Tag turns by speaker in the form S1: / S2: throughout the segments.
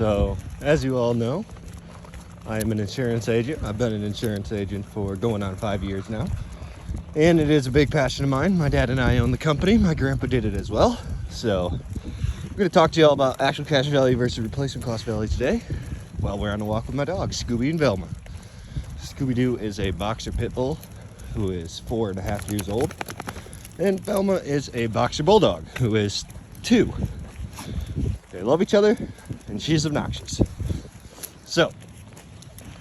S1: So, as you all know, I am an insurance agent. I've been an insurance agent for going on 5 years now. And it is a big passion of mine. My dad and I own the company. My grandpa did it as well. So, I'm going to talk to you all about actual cash value versus replacement cost value today while we're on a walk with my dogs, Scooby and Velma. Scooby-Doo is a boxer pit bull who is 4.5 years old. And Velma is a boxer bulldog who is 2. They love each other, and she's obnoxious. So,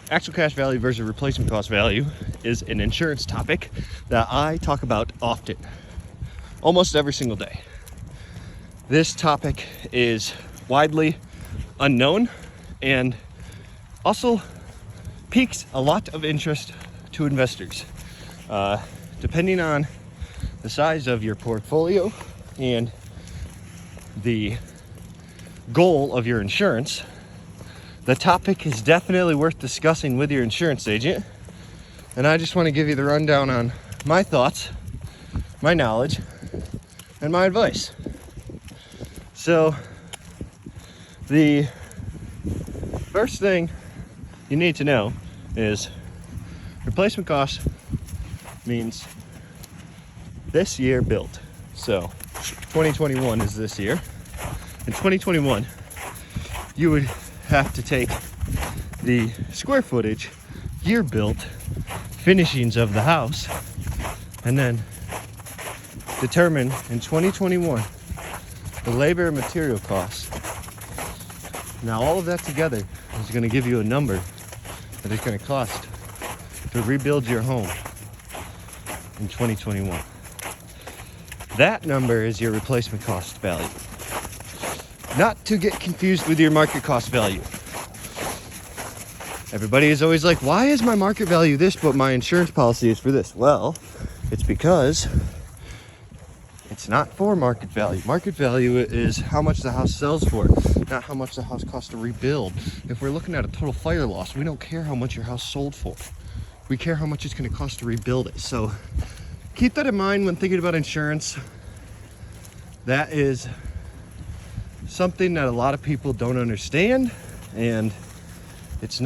S1: actual cash value versus replacement cost value is an insurance topic that I talk about often, almost every single day. This topic is widely unknown and also piques a lot of interest to investors. Depending on the size of your portfolio and the goal of your insurance, the topic is definitely worth discussing with your insurance agent. And I just want to give you the rundown on my thoughts, my knowledge, and my advice. So, the first thing you need to know is replacement cost means this year built. So 2021 is this year. In 2021, you would have to take the square footage, year built, finishings of the house, and then determine in 2021 the labor and material costs. Now all of that together is going to give you a number that it's going to cost to rebuild your home in 2021. That number is your replacement cost value. Not to get confused with your market cost value. Everybody is always like, why is my market value this, but my insurance policy is for this? Well, it's because it's not for market value. Market value is how much the house sells for, not how much the house costs to rebuild. If we're looking at a total fire loss, we don't care how much your house sold for. We care how much it's going to cost to rebuild it. So keep that in mind when thinking about insurance. That is something that a lot of people don't understand, and it's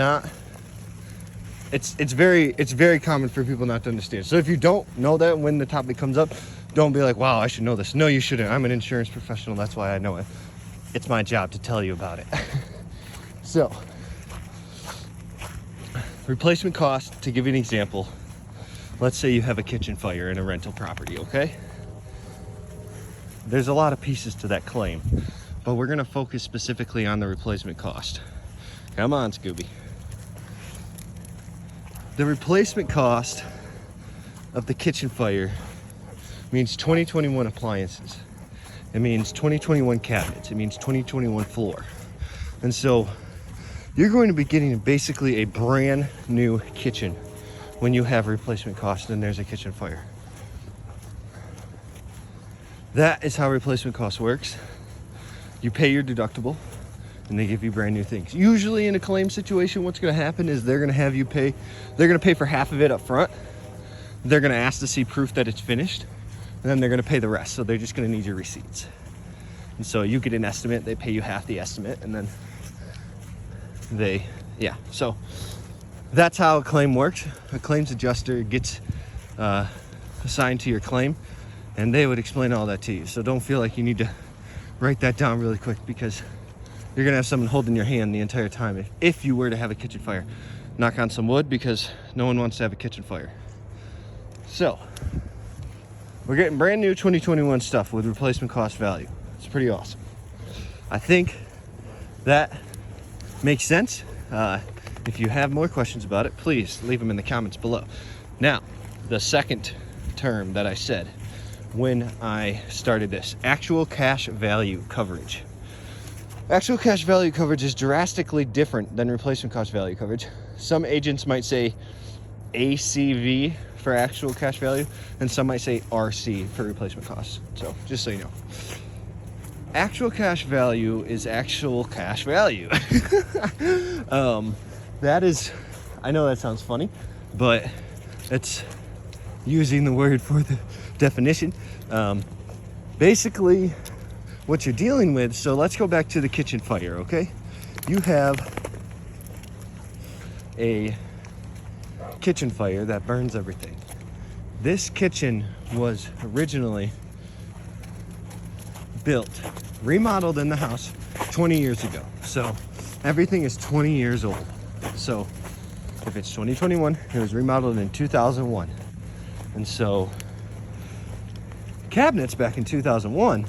S1: very common for people not to understand. So if you don't know that when the topic comes up, don't be like, wow, I should know this. No, you shouldn't. I'm an insurance professional. That's why I know it. It's my job to tell you about it. So, replacement cost, to give you an example, let's say you have a kitchen fire in a rental property, okay? There's a lot of pieces to that claim, but we're gonna focus specifically on the replacement cost. Come on, Scooby. The replacement cost of the kitchen fire means 2021 appliances. It means 2021 cabinets. It means 2021 floor. And so you're going to be getting basically a brand new kitchen when you have replacement cost and there's a kitchen fire. That is how replacement cost works. You pay your deductible and they give you brand new things. Usually in a claim situation, what's going to happen is they're going to pay for half of it up front. They're going to ask to see proof that it's finished, and then they're going to pay the rest. So they're just going to need your receipts. And so you get an estimate, they pay you half the estimate, and then so that's how a claim works. A claims adjuster gets assigned to your claim, and they would explain all that to you. So don't feel like you need to write that down really quick, because you're gonna have someone holding your hand the entire time if you were to have a kitchen fire. Knock on some wood, because no one wants to have a kitchen fire. So we're getting brand new 2021 stuff with replacement cost value. It's pretty awesome. I think that makes sense. If you have more questions about it, please leave them in the comments below. Now, the second term that I said when I started this, actual cash value coverage. Actual cash value coverage is drastically different than replacement cost value coverage. Some agents might say ACV for actual cash value, and some might say RC for replacement costs. So just so you know, actual cash value is actual cash value. That is, I know that sounds funny, but it's using the word for the definition. Basically what you're dealing with, so let's go back to the kitchen fire, okay? you have a kitchen fire that burns everything. This kitchen was originally built, remodeled in the house 20 years ago. So everything is 20 years old. So if it's 2021, it was remodeled in 2001. And so cabinets back in 2001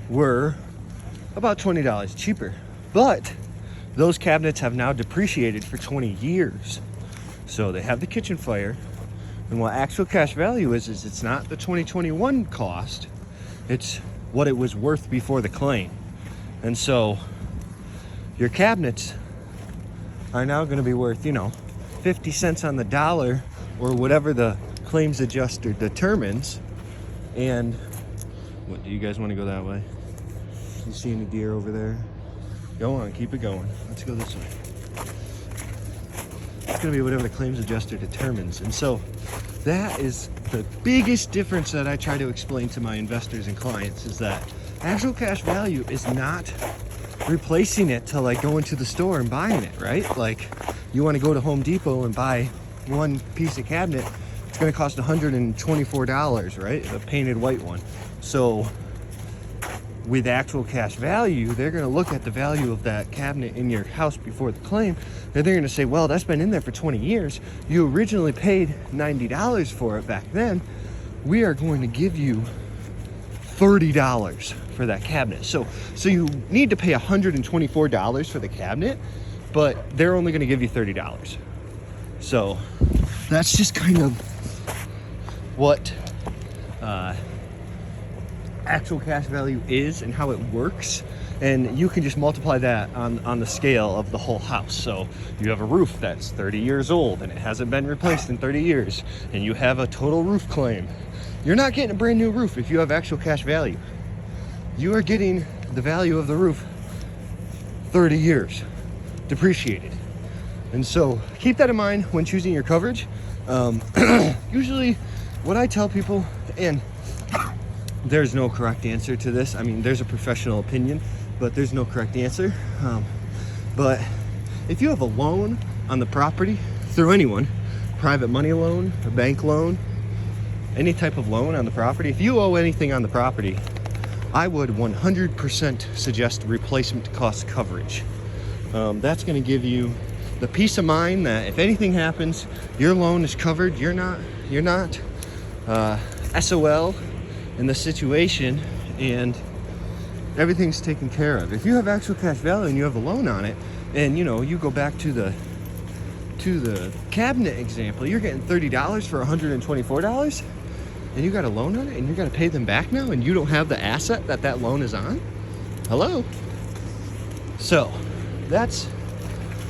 S1: were about $20 cheaper. But those cabinets have now depreciated for 20 years. So they have the kitchen fire. And what actual cash value is it's not the 2021 cost, it's what it was worth before the claim. And so your cabinets are now going to be worth, 50 cents on the dollar or whatever the claims adjuster determines. And what, do you guys want to go that way? You see any deer over there? Go on, keep it going. Let's go this way. It's going to be whatever the claims adjuster determines. And so that is the biggest difference that I try to explain to my investors and clients, is that actual cash value is not replacing it to like going to the store and buying it, right? Like you want to go to Home Depot and buy one piece of cabinet, it's going to cost $124, right? A painted white one. So with actual cash value, they're going to look at the value of that cabinet in your house before the claim, and they're going to say, well, that's been in there for 20 years. You originally paid $90 for it back then. We are going to give you $30 for that cabinet. So you need to pay $124 for the cabinet, but they're only going to give you $30. So that's just kind of what actual cash value is and how it works. And you can just multiply that on the scale of the whole house. So you have a roof that's 30 years old and it hasn't been replaced in 30 years, and you have a total roof claim. You're not getting a brand new roof if you have actual cash value. You are getting the value of the roof 30 years depreciated. And so keep that in mind when choosing your coverage. Usually what I tell people, and there's no correct answer to this. I mean, there's a professional opinion, but there's no correct answer. But if you have a loan on the property through anyone, private money loan, a bank loan, any type of loan on the property, if you owe anything on the property, I would 100% suggest replacement cost coverage. That's going to give you the peace of mind that if anything happens, your loan is covered. You're not SOL in the situation, and everything's taken care of. If you have actual cash value and you have a loan on it, and you go back to the cabinet example, you're getting $30 for $124, and you got a loan on it, and you got to pay them back now, and you don't have the asset that loan is on. Hello. So that's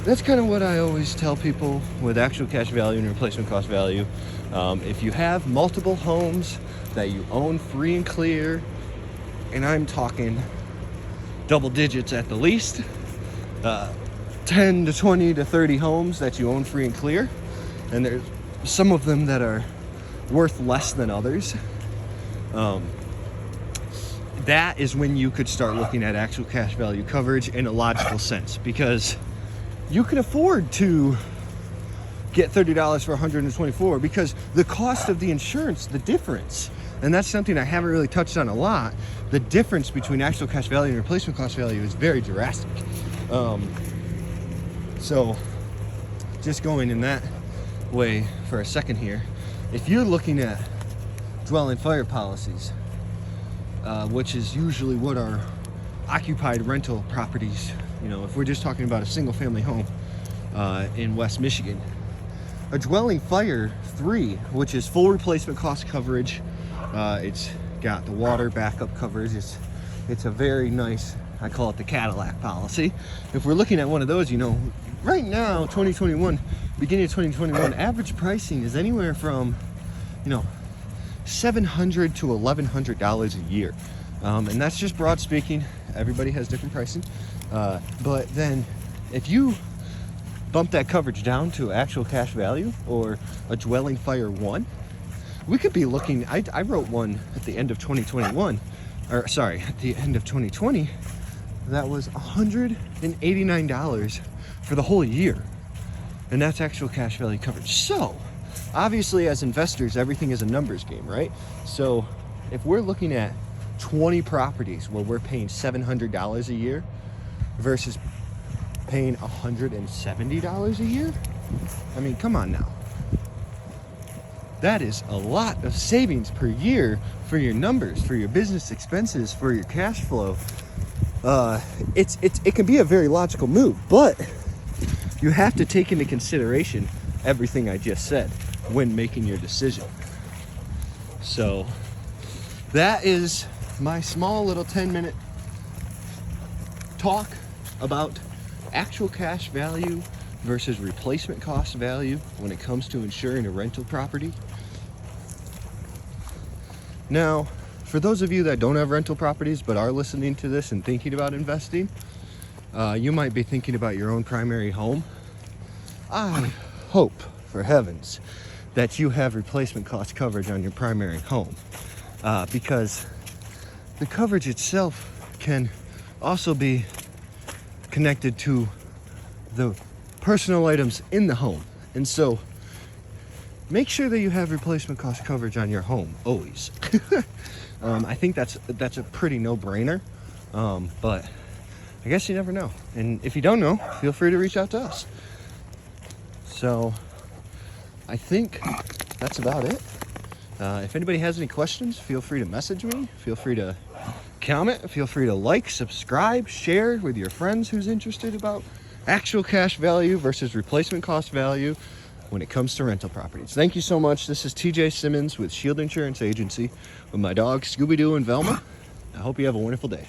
S1: kind of what I always tell people with actual cash value and replacement cost value. If you have multiple homes that you own free and clear, and I'm talking double digits at the least, 10 to 20 to 30 homes that you own free and clear, and there's some of them that are worth less than others, that is when you could start looking at actual cash value coverage in a logical sense, because you can afford to get $30 for $124, because the cost of the insurance, the difference, and that's something I haven't really touched on a lot, the difference between actual cash value and replacement cost value is very drastic. So just going in that way for a second here, if you're looking at dwelling fire policies, which is usually what our occupied rental properties, if we're just talking about a single family home in West Michigan, a dwelling fire 3, which is full replacement cost coverage, it's got the water backup coverage, it's a very nice, I call it the Cadillac policy. If we're looking at one of those, right now, 2021, beginning of 2021, average pricing is anywhere from $700 to $1,100 a year, and that's just broad speaking. Everybody has different pricing, but then if you bump that coverage down to actual cash value or a dwelling fire 1, we could be looking, I wrote one at the end of 2021, or sorry, at the end of 2020, that was $189 for the whole year. And that's actual cash value coverage. So obviously as investors, everything is a numbers game, right? So if we're looking at 20 properties where we're paying $700 a year versus paying $170 a year, I mean, come on now. That is a lot of savings per year for your numbers, for your business expenses, for your cash flow. It can be a very logical move, but you have to take into consideration everything I just said when making your decision. So that is my small little 10-minute talk about actual cash value versus replacement cost value when it comes to insuring a rental property. Now, for those of you that don't have rental properties but are listening to this and thinking about investing, you might be thinking about your own primary home. I hope, for heavens, that you have replacement cost coverage on your primary home, because the coverage itself can also be connected to the personal items in the home. And so make sure that you have replacement cost coverage on your home, always. I think that's a pretty no-brainer, but I guess you never know. And if you don't know, feel free to reach out to us. So I think that's about it. If anybody has any questions, feel free to message me. Feel free to comment. Feel free to like, subscribe, share with your friends who's interested about actual cash value versus replacement cost value when it comes to rental properties. Thank you so much. This is Tj Simmons with Shield Insurance Agency with my dogs Scooby-Doo and Velma. I hope you have a wonderful day.